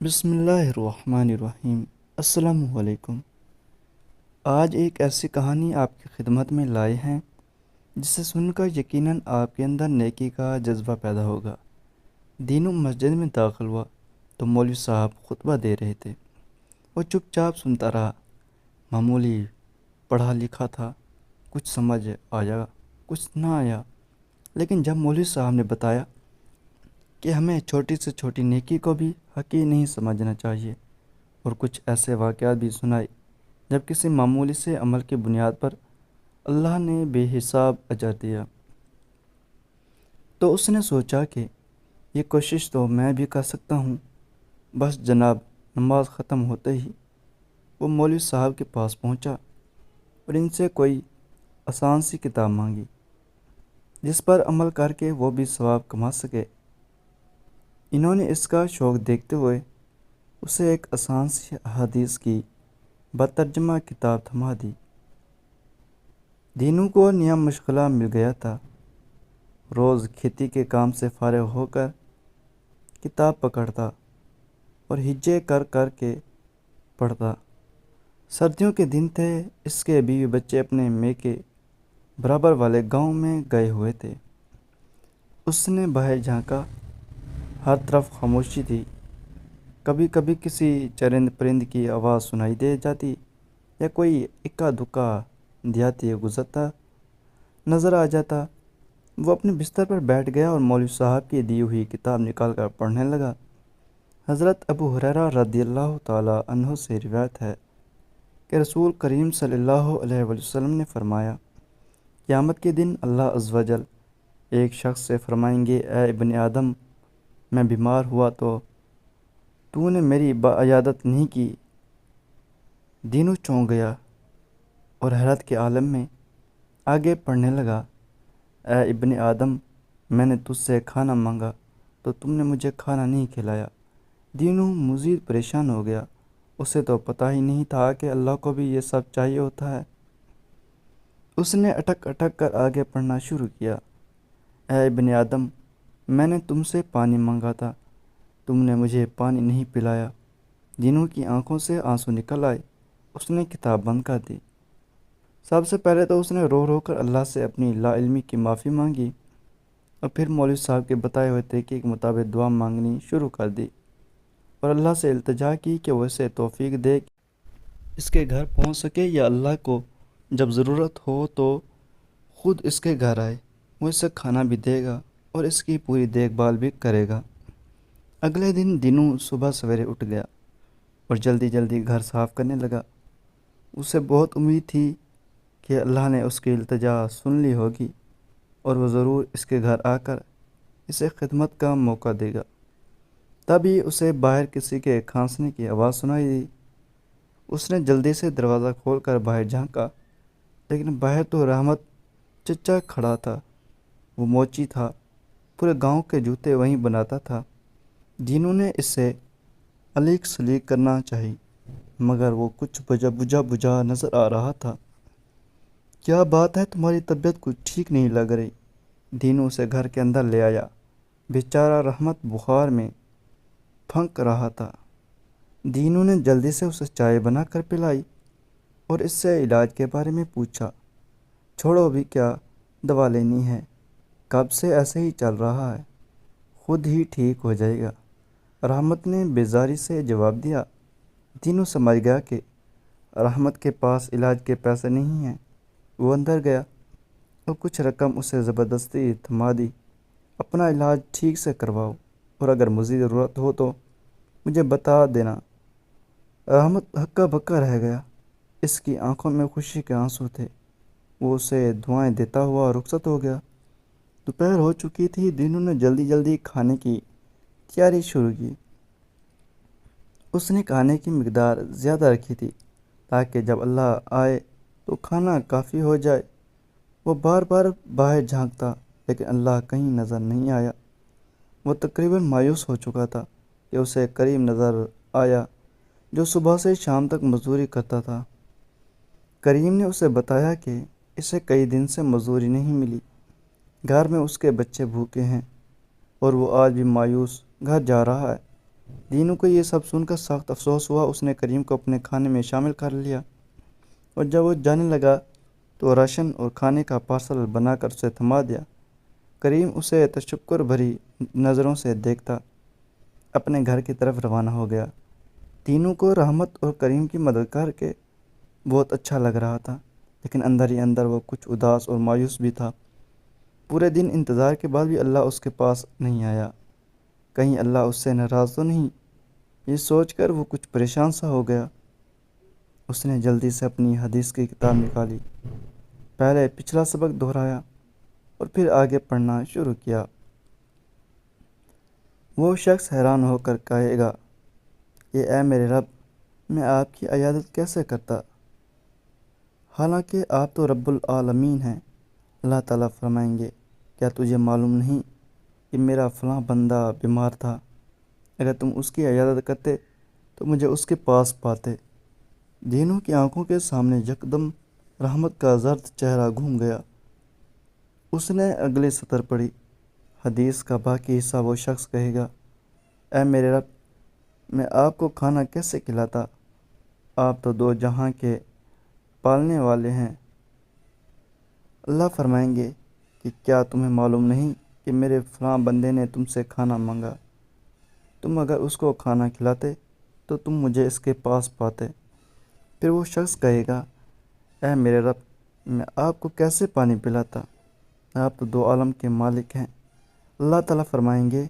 بسم اللہ الرحمن الرحیم۔ السلام علیکم۔ آج ایک ایسی کہانی آپ کی خدمت میں لائے ہیں جسے سن کر یقیناً آپ کے اندر نیکی کا جذبہ پیدا ہوگا۔ دینوں مسجد میں داخل ہوا تو مولوی صاحب خطبہ دے رہے تھے۔ وہ چپ چاپ سنتا رہا۔ معمولی پڑھا لکھا تھا، کچھ سمجھ آیا کچھ نہ آیا، لیکن جب مولوی صاحب نے بتایا کہ ہمیں چھوٹی سے چھوٹی نیکی کو بھی حقیر نہیں سمجھنا چاہیے، اور کچھ ایسے واقعات بھی سنائے جب کسی معمولی سے عمل کی بنیاد پر اللہ نے بے حساب اجر دیا، تو اس نے سوچا کہ یہ کوشش تو میں بھی کر سکتا ہوں۔ بس جناب، نماز ختم ہوتے ہی وہ مولوی صاحب کے پاس پہنچا اور ان سے کوئی آسان سی کتاب مانگی جس پر عمل کر کے وہ بھی ثواب کما سکے۔ انہوں نے اس کا شوق دیکھتے ہوئے اسے ایک آسان سی احادیث کی بترجمہ کتاب تھما دی۔ دینوں کو نیا مشغلہ مل گیا تھا۔ روز کھیتی کے کام سے فارغ ہو کر کتاب پکڑتا اور ہجے کر کر کے پڑھتا۔ سردیوں کے دن تھے، اس کے بیوی بچے اپنے میکے برابر والے گاؤں میں گئے ہوئے تھے۔ اس نے باہر جھانکا، ہر طرف خاموشی تھی۔ کبھی کبھی کسی چرند پرند کی آواز سنائی دے جاتی یا کوئی اکا دکا دیہاتی گزرتا نظر آ جاتا۔ وہ اپنے بستر پر بیٹھ گیا اور مولوی صاحب کی دی ہوئی کتاب نکال کر پڑھنے لگا۔ حضرت ابو ہریرہ رضی اللہ تعالی عنہ سے روایت ہے کہ رسول کریم صلی اللہ علیہ وسلم نے فرمایا، قیامت کے دن اللہ عز و جل ایک شخص سے فرمائیں گے، اے ابن آدم، میں بیمار ہوا تو نے میری عیادت نہیں کی۔ دینو چونک گیا اور حیرت کے عالم میں آگے پڑھنے لگا، اے ابن آدم، میں نے تجھ سے کھانا مانگا تو تم نے مجھے کھانا نہیں کھلایا۔ دینو مزید پریشان ہو گیا، اسے تو پتہ ہی نہیں تھا کہ اللہ کو بھی یہ سب چاہیے ہوتا ہے۔ اس نے اٹک اٹک کر آگے پڑھنا شروع کیا، اے ابن آدم، میں نے تم سے پانی مانگا تھا، تم نے مجھے پانی نہیں پلایا۔ دینو کی آنکھوں سے آنسو نکل آئے۔ اس نے کتاب بند کر دی۔ سب سے پہلے تو اس نے رو رو کر اللہ سے اپنی لا علمی کی معافی مانگی، اور پھر مولوی صاحب کے بتائے ہوئے طریقے کے مطابق دعا مانگنی شروع کر دی اور اللہ سے التجا کی کہ وہ اسے توفیق دے کہ اس کے گھر پہنچ سکے، یا اللہ کو جب ضرورت ہو تو خود اس کے گھر آئے، وہ اسے کھانا بھی دے گا اور اس کی پوری دیکھ بھال بھی کرے گا۔ اگلے دن دینو صبح سویرے اٹھ گیا اور جلدی جلدی گھر صاف کرنے لگا۔ اسے بہت امید تھی کہ اللہ نے اس کی التجا سن لی ہوگی اور وہ ضرور اس کے گھر آ کر اسے خدمت کا موقع دے گا۔ تبھی اسے باہر کسی کے کھانسنے کی آواز سنائی دی۔ اس نے جلدی سے دروازہ کھول کر باہر جھانکا، لیکن باہر تو رحمت چچا کھڑا تھا۔ وہ موچی تھا، پورے گاؤں کے جوتے وہیں بناتا تھا۔ دینوں نے اس سے علیق سلیق کرنا چاہی، مگر وہ کچھ بجھا نظر آ رہا تھا۔ کیا بات ہے، تمہاری طبیعت کچھ ٹھیک نہیں لگ رہی؟ دینوں اسے گھر کے اندر لے آیا۔ بیچارہ رحمت بخار میں پھنک رہا تھا۔ دینوں نے جلدی سے اسے چائے بنا کر پلائی اور اس سے علاج کے بارے میں پوچھا۔ چھوڑو، بھی کیا دوا لینی ہے، کب سے ایسے ہی چل رہا ہے، خود ہی ٹھیک ہو جائے گا، رحمت نے بیزاری سے جواب دیا۔ دینوں سمجھ گیا کہ رحمت کے پاس علاج کے پیسے نہیں ہیں۔ وہ اندر گیا اور کچھ رقم اسے زبردستی تھما دی، اپنا علاج ٹھیک سے کرواؤ اور اگر مزید ضرورت ہو تو مجھے بتا دینا۔ رحمت ہکا بکا رہ گیا، اس کی آنکھوں میں خوشی کے آنسو تھے۔ وہ اسے دعائیں دیتا ہوا رخصت ہو گیا۔ دوپہر ہو چکی تھی۔ دینوں نے جلدی جلدی کھانے کی تیاری شروع کی۔ اس نے کھانے کی مقدار زیادہ رکھی تھی تاکہ جب اللہ آئے تو کھانا کافی ہو جائے۔ وہ بار بار باہر جھانکتا، لیکن اللہ کہیں نظر نہیں آیا۔ وہ تقریباً مایوس ہو چکا تھا کہ اسے کریم نظر آیا جو صبح سے شام تک مزدوری کرتا تھا۔ کریم نے اسے بتایا کہ اسے کئی دن سے مزدوری نہیں ملی، گھر میں اس کے بچے بھوکے ہیں اور وہ آج بھی مایوس گھر جا رہا ہے۔ دینو کو یہ سب سن کر سخت افسوس ہوا۔ اس نے کریم کو اپنے کھانے میں شامل کر لیا اور جب وہ جانے لگا تو راشن اور کھانے کا پارسل بنا کر اسے تھما دیا۔ کریم اسے تشکر بھری نظروں سے دیکھتا اپنے گھر کی طرف روانہ ہو گیا۔ دینو کو رحمت اور کریم کی مدد کر کے بہت اچھا لگ رہا تھا، لیکن اندر ہی اندر وہ کچھ اداس اور مایوس بھی تھا۔ پورے دن انتظار کے بعد بھی اللہ اس کے پاس نہیں آیا۔ کہیں اللہ اس سے ناراض تو نہیں؟ یہ سوچ کر وہ کچھ پریشان سا ہو گیا۔ اس نے جلدی سے اپنی حدیث کی کتاب نکالی، پہلے پچھلا سبق دہرایا اور پھر آگے پڑھنا شروع کیا۔ وہ شخص حیران ہو کر کہے گا کہ اے میرے رب، میں آپ کی عیادت کیسے کرتا، حالانکہ آپ تو رب العالمین ہیں۔ اللہ تعالیٰ فرمائیں گے، کیا تجھے معلوم نہیں کہ میرا فلاں بندہ بیمار تھا؟ اگر تم اس کی عیادت کرتے تو مجھے اس کے پاس پاتے۔ دینوں کی آنکھوں کے سامنے یکدم رحمت کا زرد چہرہ گھوم گیا۔ اس نے اگلی سطر پڑھی۔ حدیث کا باقی حصہ وہ شخص کہے گا، اے میرے رب، میں آپ کو کھانا کیسے کھلاتا؟ آپ تو دو جہاں کے پالنے والے ہیں۔ اللہ فرمائیں گے کہ کیا تمہیں معلوم نہیں کہ میرے فلاں بندے نے تم سے کھانا مانگا؟ تم اگر اس کو کھانا کھلاتے تو تم مجھے اس کے پاس پاتے۔ پھر وہ شخص کہے گا، اے میرے رب، میں آپ کو کیسے پانی پلاتا؟ آپ تو دو عالم کے مالک ہیں۔ اللہ تعالیٰ فرمائیں گے،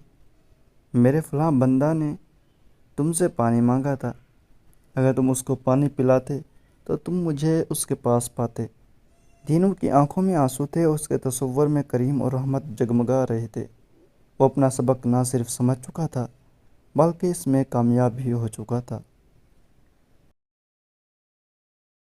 میرے فلاں بندہ نے تم سے پانی مانگا تھا، اگر تم اس کو پانی پلاتے تو تم مجھے اس کے پاس پاتے۔ دینوں کی آنکھوں میں آنسو تھے اور اس کے تصور میں کریم اور رحمت جگمگا رہے تھے۔ وہ اپنا سبق نہ صرف سمجھ چکا تھا بلکہ اس میں کامیاب بھی ہو چکا تھا۔